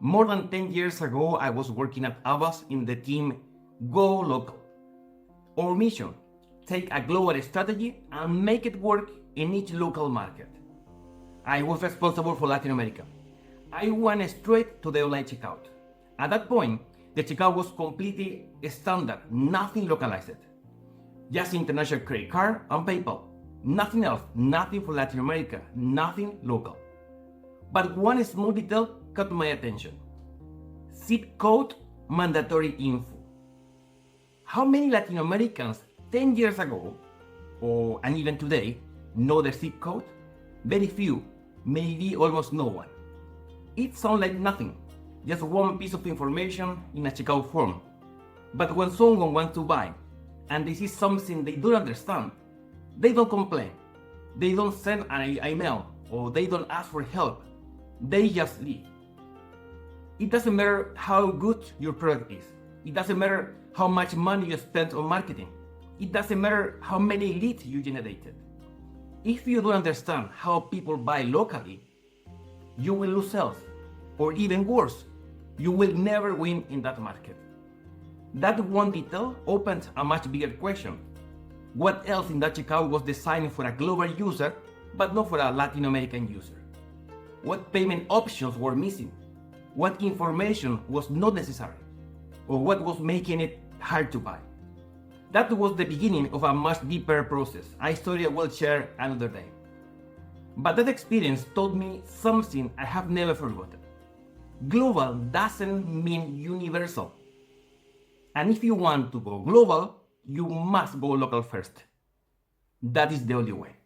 More than 10 years ago, I was working at Avast in the team Go Local. Our mission, take a global strategy and make it work in each local market. I was responsible for Latin America. I went straight to the online checkout. At that point, the checkout was completely standard, nothing localized. Just international credit card and PayPal. Nothing else, nothing for Latin America, nothing local. But one small detail caught my attention. Zip code mandatory info. How many Latin Americans 10 years ago, and even today, know the zip code? Very few, maybe almost no one. It sounds like nothing, just one piece of information in a checkout form. But when someone wants to buy, and they see something they don't understand, they don't complain. They don't send an email, or they don't ask for help. They just leave. It doesn't matter how good your product is. It doesn't matter how much money you spent on marketing. It doesn't matter how many leads you generated. If you don't understand how people buy locally, you will lose sales. Or even worse, you will never win in that market. That one detail opened a much bigger question. What else in that checkout was designed for a global user, but not for a Latin American user? What payment options were missing? What information was not necessary? Or what was making it hard to buy? That was the beginning of a much deeper process, a story I will share another day. But that experience taught me something I have never forgotten. Global doesn't mean universal. And if you want to go global, you must go local first. That is the only way.